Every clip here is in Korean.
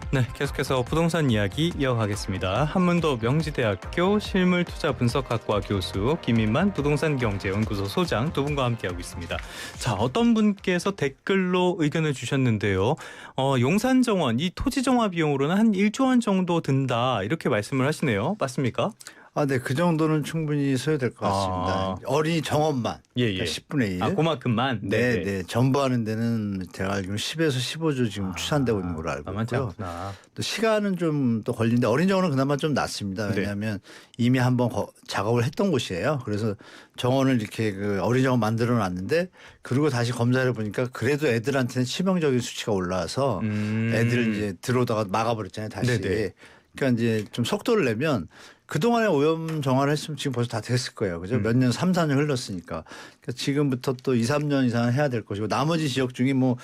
네, 계속해서 부동산 이야기 이어가겠습니다. 한문도 명지대학교 실물투자분석학과 교수 김인만 부동산경제연구소 소장 두 분과 함께하고 있습니다. 자, 어떤 분께서 댓글로 의견을 주셨는데요. 용산정원 이 토지정화 비용으로는 한 1조 원 정도 든다 이렇게 말씀을 하시네요. 맞습니까? 네, 그 정도는 충분히 소요될 것 같습니다. 어린이 정원만 그러니까 10분의 1. 그만큼만. 네. 전부하는 데는 제가 알기로는 10에서 15조 지금 추산되고 있는 걸로 알고 있고요. 또 시간은 좀 또 걸리는데 어린이 정원은 그나마 좀 낫습니다. 왜냐하면 이미 한번 작업을 했던 곳이에요. 그래서 정원을 이렇게 그 어린이 정원 만들어 놨는데 그리고 다시 검사를 보니까 그래도 애들한테는 치명적인 수치가 올라와서 애들 이제 들어오다가 막아버렸잖아요. 다시. 네네. 그러니까 이제 좀 속도를 내면 그동안에 오염 정화를 했으면 지금 벌써 다 됐을 거예요. 그죠? 몇 년, 3, 4년 흘렀으니까. 그러니까 지금부터 또 2, 3년 이상은 해야 될 것이고 나머지 지역 중에 뭐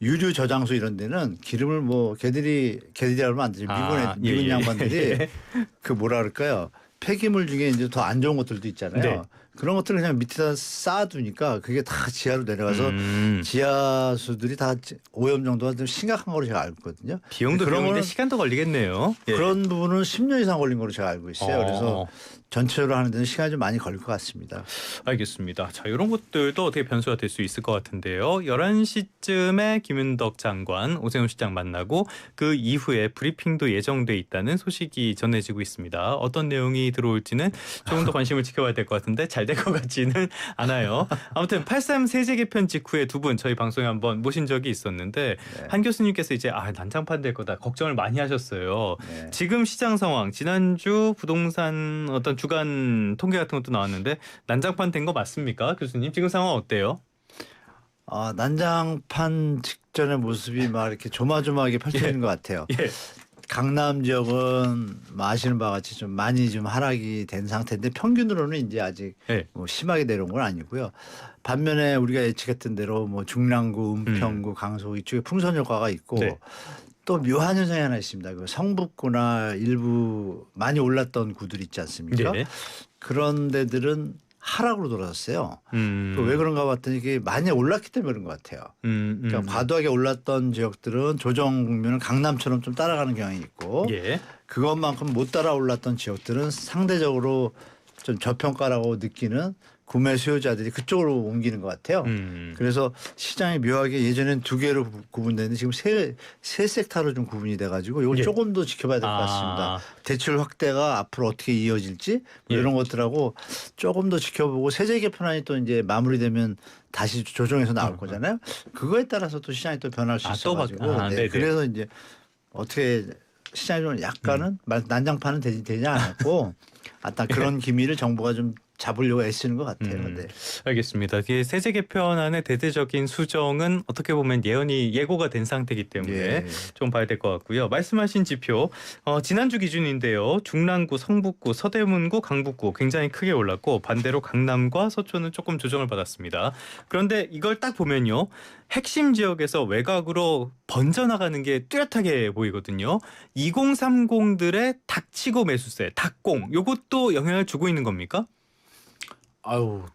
유류 저장소 이런 데는 기름을 뭐 걔들이 하면 안 되죠. 미군 양반들이 그 뭐라 그럴까요? 폐기물 중에 이제 더 안 좋은 것들도 있잖아요. 네. 그런 것들을 그냥 밑에다 쌓아두니까 그게 다 지하로 내려가서 지하수들이 다 오염 정도가 좀 심각한 거로 제가 알고 있거든요. 비용도 비용인데 시간도 걸리겠네요. 그런 부분은 10년 이상 걸린 거로 제가 알고 있어요. 그래서 전체적으로 하는 데는 시간이 좀 많이 걸릴 것 같습니다. 알겠습니다. 자, 이런 것들도 어떻게 변수가 될 수 있을 것 같은데요. 11시쯤에 김윤덕 장관, 오세훈 시장 만나고 그 이후에 브리핑도 예정돼 있다는 소식이 전해지고 있습니다. 어떤 내용이 들어올지는 조금 더 관심을 지켜봐야 될 것 같은데 잘 될 것 같지는 않아요. 아무튼 8.3 세제 개편 직후에 두 분 저희 방송에 한번 모신 적이 있었는데 한 교수님께서 이제 난장판 될 거다 걱정을 많이 하셨어요. 지금 시장 상황, 지난주 부동산 어떤 주간 통계 같은 것도 나왔는데 난장판 된 거 맞습니까? 교수님 지금 상황 어때요? 난장판 직전의 모습이 막 이렇게 조마조마하게 펼쳐지는 것 같아요. 강남 지역은 아시는 바와 같이 좀 많이 좀 하락이 된 상태인데 평균으로는 이제 아직 뭐 심하게 내려온 건 아니고요. 반면에 우리가 예측했던 대로 뭐 중랑구, 은평구, 강서 이쪽에 풍선 효과가 있고 또 묘한 현상이 하나 있습니다. 그 성북구나 일부 많이 올랐던 구들 있지 않습니까? 그런 데들은 하락으로 돌아섰어요. 왜 그런가 봤더니 이게 많이 올랐기 때문에 그런 것 같아요. 그러니까 과도하게 올랐던 지역들은 조정 국면은 강남처럼 좀 따라가는 경향이 있고 그것만큼 못 따라 올랐던 지역들은 상대적으로 좀 저평가라고 느끼는 구매 수요자들이 그쪽으로 옮기는 것 같아요. 그래서 시장이 묘하게 예전엔 두 개로 구분되는데 지금 세 섹터로 좀 구분이 돼가지고 이걸 조금 더 지켜봐야 될 것 같습니다. 대출 확대가 앞으로 어떻게 이어질지 뭐 이런 것들하고 조금 더 지켜보고 세제 개편안이 또 이제 마무리되면 다시 조정해서 나올 거잖아요. 그거에 따라서 또 시장이 또 변할 수 있어가지고 그래서 이제 어떻게 시장이 좀 약간은 난장판은 되지 않았고 그런 기미를 정부가 좀 잡으려고 애쓰는 것 같아요. 알겠습니다. 세제 개편안의 대대적인 수정은 어떻게 보면 예고가 된 상태이기 때문에 좀 봐야 될 것 같고요. 말씀하신 지표 지난주 기준인데요. 중랑구, 성북구, 서대문구, 강북구 굉장히 크게 올랐고 반대로 강남과 서초는 조금 조정을 받았습니다. 그런데 이걸 딱 보면요. 핵심 지역에서 외곽으로 번져나가는 게 뚜렷하게 보이거든요. 2030들의 닥치고 매수세, 닥공 이것도 영향을 주고 있는 겁니까?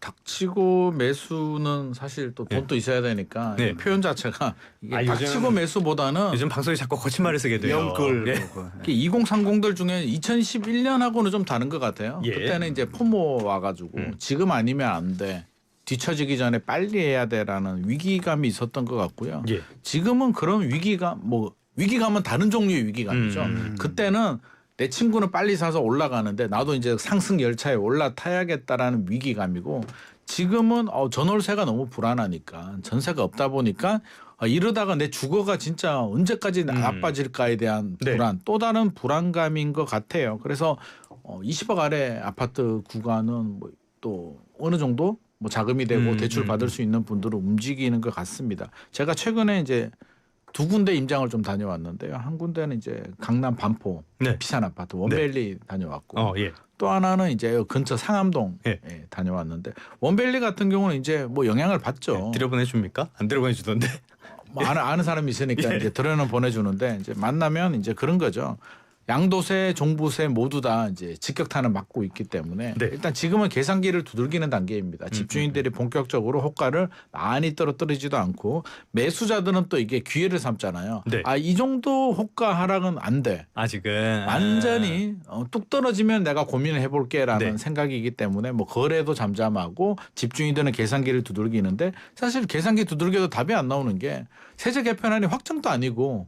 닥치고 매수는 사실 또 돈도 있어야 되니까 표현 자체가 이게 닥치고 매수보다는 요즘 방송에 자꾸 거짓말을 쓰게 돼요. 2030들 중에 2011년하고는 좀 다른 것 같아요. 그때는 이제 포모 와가지고 지금 아니면 안 돼. 뒤처지기 전에 빨리 해야 돼라는 위기감이 있었던 것 같고요. 지금은 그런 위기감은 다른 종류의 위기감이죠. 그때는 내 친구는 빨리 사서 올라가는데 나도 이제 상승 열차에 올라타야겠다라는 위기감이고 지금은 전월세가 너무 불안하니까 전세가 없다 보니까 이러다가 내 주거가 진짜 언제까지 나빠질까에 대한 불안 또 다른 불안감인 것 같아요. 그래서 20억 아래 아파트 구간은 또 어느 정도 자금이 되고 대출 받을 수 있는 분들은 움직이는 것 같습니다. 제가 최근에 이제 두 군데 임장을 좀 다녀왔는데요. 한 군데는 이제 강남 반포 비싼 아파트 원밸리 다녀왔고 또 하나는 이제 근처 상암동 다녀왔는데 원밸리 같은 경우는 이제 영향을 받죠. 들여보내줍니까? 안 들여보내주던데. 아는 사람이 있으니까 이제 들여는 보내주는데 이제 만나면 이제 그런 거죠. 양도세, 종부세 모두 다 이제 직격탄을 맞고 있기 때문에 네. 일단 지금은 계산기를 두들기는 단계입니다. 집주인들이 본격적으로 호가를 많이 떨어뜨리지도 않고 매수자들은 또 이게 기회를 삼잖아요. 네. 이 정도 호가 하락은 안 돼. 아직은 완전히 뚝 떨어지면 내가 고민을 해볼게라는 네. 생각이기 때문에 뭐 거래도 잠잠하고 집주인들은 계산기를 두들기는데 사실 계산기 두들겨도 답이 안 나오는 게 세제 개편안이 확정도 아니고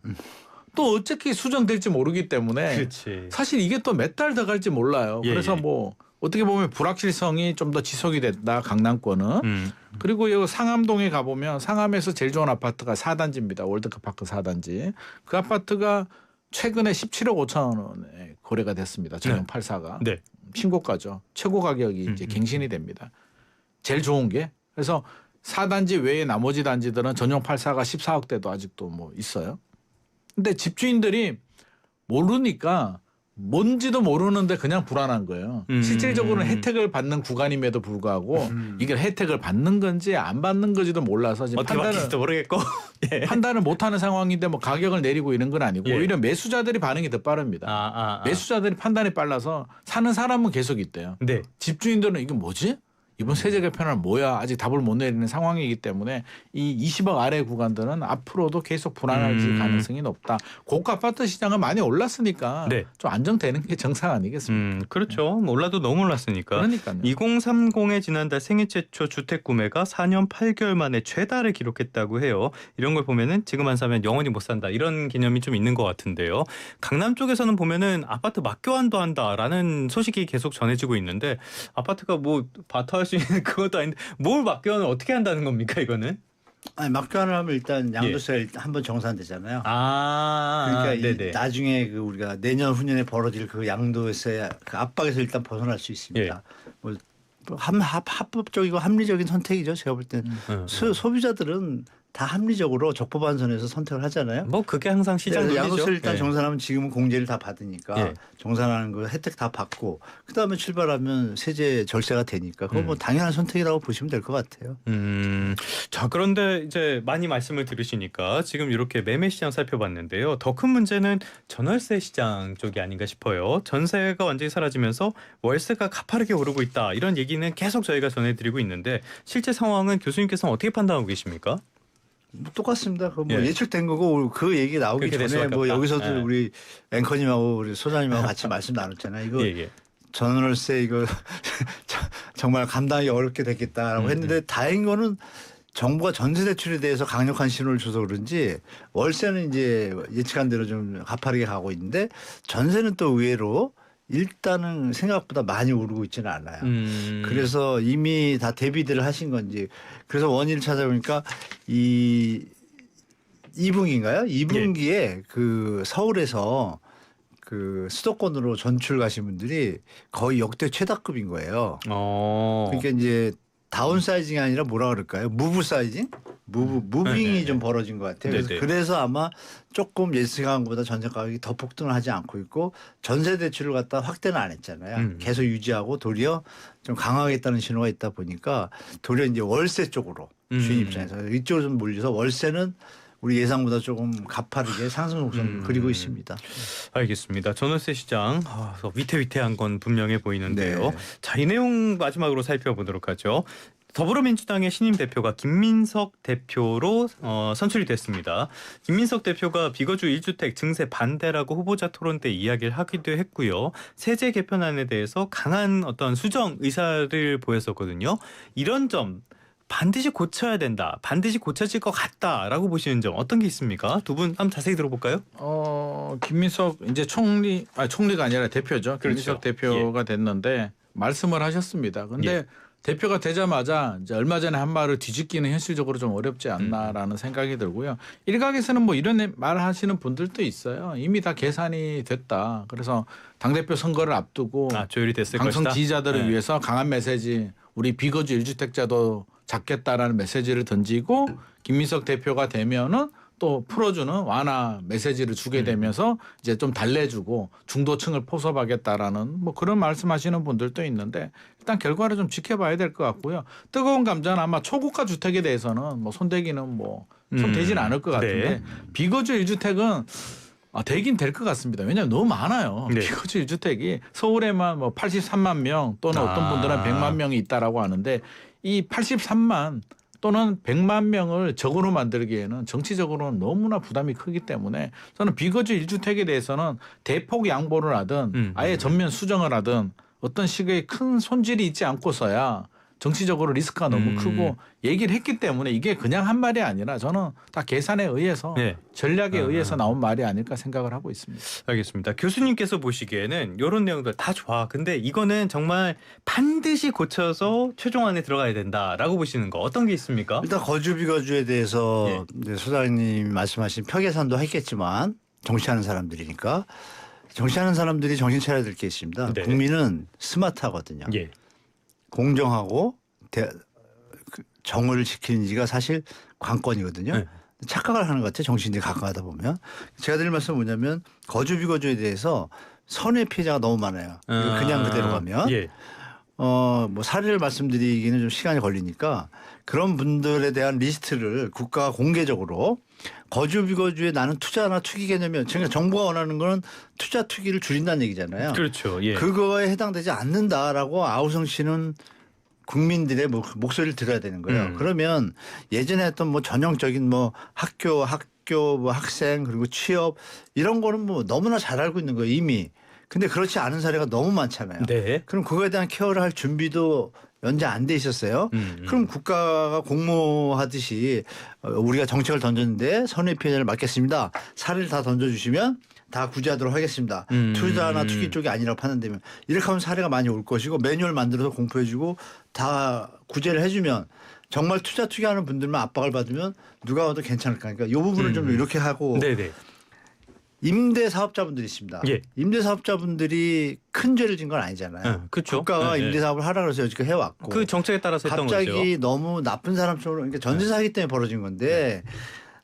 또 어떻게 수정될지 모르기 때문에 그렇지. 사실 이게 또 몇 달 더 갈지 몰라요. 예, 그래서 예. 뭐 어떻게 보면 불확실성이 좀 더 지속이 됐다 강남권은. 그리고 여기 상암동에 가보면 상암에서 제일 좋은 아파트가 4단지입니다. 월드컵파크 4단지. 그 아파트가 최근에 17억 5천 원에 거래가 됐습니다. 전용 84가. 네. 신고가죠. 최고 가격이 이제 갱신이 됩니다. 제일 좋은 게. 그래서 4단지 외에 나머지 단지들은 전용 84가 14억대도 아직도 뭐 있어요. 근데 집주인들이 모르니까 뭔지도 모르는데 그냥 불안한 거예요. 실질적으로는 혜택을 받는 구간임에도 불구하고 이게 혜택을 받는 건지 안 받는 건지도 몰라서 지금 어떻게 받을지도 모르겠고 예. 판단을 못하는 상황인데 뭐 가격을 내리고 이런 건 아니고 예. 오히려 매수자들이 반응이 더 빠릅니다. 매수자들이 판단이 빨라서 사는 사람은 계속 있대요. 네. 집주인들은 이게 뭐지? 이번 세제 개편은 뭐야? 아직 답을 못 내리는 상황이기 때문에 이 20억 아래 구간들은 앞으로도 계속 불안할 가능성이 높다. 고가 아파트 시장은 많이 올랐으니까 네. 좀 안정되는 게 정상 아니겠습니까? 그렇죠. 뭐 올라도 너무 올랐으니까. 그러니까요. 2030의 지난달 생애 최초 주택 구매가 4년 8개월 만에 최다를 기록했다고 해요. 이런 걸 보면은 지금 안 사면 영원히 못 산다. 이런 개념이 좀 있는 것 같은데요. 강남 쪽에서는 보면은 아파트 막교환도 한다라는 소식이 계속 전해지고 있는데 아파트가 뭐 바타 수 있는 그것도 아닌데 뭘 막교환을 어떻게 한다는 겁니까 이거는? 아니 막교환을 하면 일단 양도세가 한번 정산되잖아요. 그러니까 이 나중에 그 우리가 내년 후년에 벌어질 그 양도세 그 압박에서 일단 벗어날 수 있습니다. 뭐 합법적이고 합리적인 선택이죠. 제가 볼 때는 소비자들은 다 합리적으로 적법한 선에서 선택을 하잖아요. 뭐 그게 항상 시장 논리죠. 양도세를 일단 정산하면 지금은 공제를 다 받으니까 예. 정산하는 거 혜택 다 받고 그다음에 출발하면 세제 절세가 되니까 그건 뭐 당연한 선택이라고 보시면 될 것 같아요. 자 그런데 이제 많이 말씀을 들으시니까 지금 이렇게 매매 시장 살펴봤는데요. 더 큰 문제는 전월세 시장 쪽이 아닌가 싶어요. 전세가 완전히 사라지면서 월세가 가파르게 오르고 있다. 이런 얘기는 계속 저희가 전해드리고 있는데 실제 상황은 교수님께서는 어떻게 판단하고 계십니까? 뭐 똑같습니다. 그 뭐 예측된 거고 그 얘기 나오기 전에 뭐 여기서도 우리 앵커님하고 우리 소장님하고 같이 말씀 나눴잖아요. 이거 전월세 이거 정말 감당하기 어렵게 됐겠다라고 했는데 다행인 거는 정부가 전세 대출에 대해서 강력한 신호를 줘서 그런지 월세는 이제 예측한 대로 좀 가파르게 가고 있는데 전세는 또 의외로 일단은 생각보다 많이 오르고 있지는 않아요. 그래서 이미 다 대비들을 하신 건지 그래서 원인을 찾아보니까 2분기인가요? 2분기에 그 서울에서 그 수도권으로 전출 가신 분들이 거의 역대 최다급인 거예요. 그러니까 이제 다운사이징이 아니라 뭐라 그럴까요? 무브 사이징? 무빙이 좀 벌어진 것 같아요. 그래서 아마 조금 예측한 것보다 전세 가격이 더 폭등을 하지 않고 있고 전세 대출을 갖다 확대는 안 했잖아요. 계속 유지하고 도리어 좀 강화하겠다는 신호가 있다 보니까 도리어 이제 월세 쪽으로 주인 입장에서 이쪽으로 좀 몰려서 월세는 우리 예상보다 조금 가파르게 상승 곡선을 그리고 있습니다. 알겠습니다. 전월세 시장 위태위태한 건 분명해 보이는데요. 네. 자, 이 내용 마지막으로 살펴보도록 하죠. 더불어민주당의 신임 대표가 김민석 대표로 선출이 됐습니다. 김민석 대표가 비거주 1주택 증세 반대라고 후보자 토론 때 이야기를 하기도 했고요. 세제 개편안에 대해서 강한 어떤 수정 의사를 보였었거든요. 이런 점 반드시 고쳐야 된다. 반드시 고쳐질 것 같다라고 보시는 점 어떤 게 있습니까? 두 분 한번 자세히 들어볼까요? 김민석 이제 총리가 아니라 대표죠. 그렇죠. 김민석 대표가 됐는데 말씀을 하셨습니다. 근데 대표가 되자마자 이제 얼마 전에 한 말을 뒤집기는 현실적으로 좀 어렵지 않나라는 생각이 들고요. 일각에서는 뭐 이런 말 하시는 분들도 있어요. 이미 다 계산이 됐다. 그래서 당대표 선거를 앞두고 조율이 됐을 당선 것이다. 지지자들을 위해서 강한 메시지 우리 비거주 1주택자도 잡겠다라는 메시지를 던지고 김민석 대표가 되면은 또 풀어주는 완화 메시지를 주게 되면서 이제 좀 달래주고 중도층을 포섭하겠다라는 뭐 그런 말씀하시는 분들도 있는데 일단 결과를 좀 지켜봐야 될 것 같고요. 뜨거운 감자는 아마 초고가 주택에 대해서는 뭐 손대기는 뭐 손대지는 않을 것 같은데 비거주 1주택은 되긴 될 것 같습니다. 왜냐하면 너무 많아요. 네. 비거주 1주택이 서울에만 뭐 83만 명 또는 어떤 분들은 100만 명이 있다라고 하는데 이 83만 또는 100만 명을 적으로 만들기에는 정치적으로는 너무나 부담이 크기 때문에 저는 비거주 1주택에 대해서는 대폭 양보를 하든 아예 전면 수정을 하든 어떤 식의 큰 손질이 있지 않고서야 정치적으로 리스크가 너무 크고 얘기를 했기 때문에 이게 그냥 한 말이 아니라 저는 다 계산에 의해서 네. 전략에 의해서 나온 말이 아닐까 생각을 하고 있습니다. 알겠습니다. 교수님께서 보시기에는 이런 내용들 다 좋아. 근데 이거는 정말 반드시 고쳐서 최종안에 들어가야 된다라고 보시는 거 어떤 게 있습니까? 일단 거주 비거주에 대해서 이제 소장님 말씀하신 표계산도 했겠지만 정치하는 사람들이니까 정치하는 사람들이 정신 차려야 될 게 있습니다. 네. 국민은 스마트하거든요. 예. 공정하고 정을 지키는지가 사실 관건이거든요. 네. 착각을 하는 것 같아요. 정치인들이 가까하다 보면. 제가 드릴 말씀은 뭐냐면 거주 비거주에 대해서 선의 피해자가 너무 많아요. 이거 그냥 그대로 가면. 예. 뭐 사례를 말씀드리기는 좀 시간이 걸리니까 그런 분들에 대한 리스트를 국가가 공개적으로 거주 비거주에 나는 투자나 투기 개념이 그러니까 정부가 원하는 거는 투자 투기를 줄인다는 얘기잖아요. 그렇죠. 예. 그거에 해당되지 않는다라고 아우성 씨는 국민들의 목소리를 들어야 되는 거예요. 그러면 예전에 했던 뭐 전형적인 뭐 학교 뭐 학생 그리고 취업 이런 거는 뭐 너무나 잘 알고 있는 거예요 이미. 근데 그렇지 않은 사례가 너무 많잖아요. 네. 그럼 그거에 대한 케어를 할 준비도 연재 안 돼 있었어요. 그럼 국가가 공모하듯이 우리가 정책을 던졌는데 선의 피해자를 맡겠습니다. 사례를 다 던져주시면 다 구제하도록 하겠습니다. 투자나 투기 쪽이 아니라고 판단되면 이렇게 하면 사례가 많이 올 것이고 매뉴얼 만들어서 공포해주고 다 구제를 해주면 정말 투자 투기하는 분들만 압박을 받으면 누가 와도 괜찮을까. 그러니까 이 부분을 좀 이렇게 하고 네네. 임대 사업자분들이 있습니다. 예. 임대 사업자분들이 큰 죄를 진 건 아니잖아요. 그렇죠. 국가가 임대 사업을 하라 그래서 여지껏 해왔고 그 정책에 따라서 했던 거죠. 갑자기 너무 나쁜 사람처럼 그러니까 전세 사기 때문에 벌어진 건데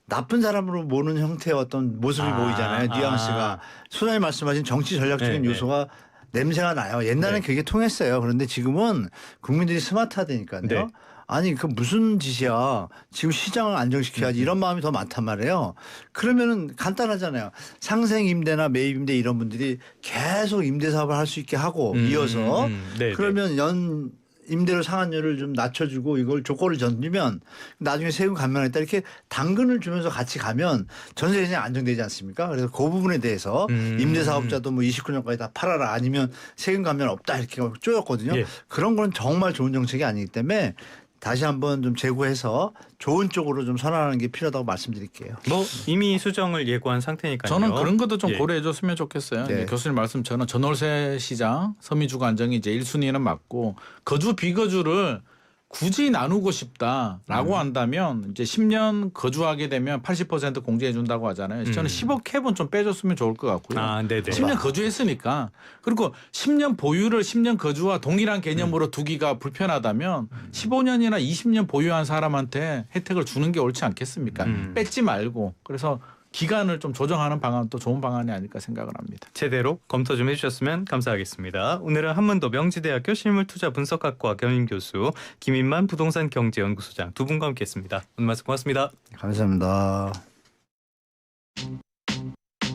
나쁜 사람으로 보는 형태의 어떤 모습이 보이잖아요. 뉘앙스가. 소장님 말씀하신 정치 전략적인 요소가 냄새가 나요. 옛날엔 그게 통했어요. 그런데 지금은 국민들이 스마트하다니까요. 네. 아니 그 무슨 짓이야. 지금 시장을 안정시켜야지 이런 마음이 더 많단 말이에요. 그러면은 간단하잖아요. 상생 임대나 매입 임대 이런 분들이 계속 임대 사업을 할 수 있게 하고 이어서 그러면 연 임대료 상한율을 좀 낮춰주고 이걸 조건을 던지면 나중에 세금 감면했다 이렇게 당근을 주면서 같이 가면 전세 시장이 안정되지 않습니까? 그래서 그 부분에 대해서 임대사업자도 뭐 29년까지 다 팔아라 아니면 세금 감면 없다 이렇게 쪼였거든요. 예. 그런 건 정말 좋은 정책이 아니기 때문에 다시 한번 좀 재고해서 좋은 쪽으로 좀 선언하는 게 필요하다고 말씀드릴게요. 뭐 이미 수정을 예고한 상태니까요. 저는 그런 것도 좀 고려해 줬으면 좋겠어요. 네. 교수님 말씀처럼 전월세 시장 서민주거 안정이 이제 1순위는 맞고 거주 비거주를 굳이 나누고 싶다라고 한다면 이제 10년 거주하게 되면 80% 공제해 준다고 하잖아요. 저는 10억 캡은 좀 빼줬으면 좋을 것 같고요. 10년 거주했으니까. 그리고 10년 보유를 10년 거주와 동일한 개념으로 두기가 불편하다면 15년이나 20년 보유한 사람한테 혜택을 주는 게 옳지 않겠습니까? 뺏지 말고. 그래서 기간을 좀 조정하는 방안도 좋은 방안이 아닐까 생각을 합니다. 제대로 검토 좀 해주셨으면 감사하겠습니다. 오늘은 한문도 명지대학교 실물투자분석학과 겸임교수 김인만 부동산경제연구소장 두 분과 함께했습니다. 오늘 말씀 고맙습니다. 감사합니다.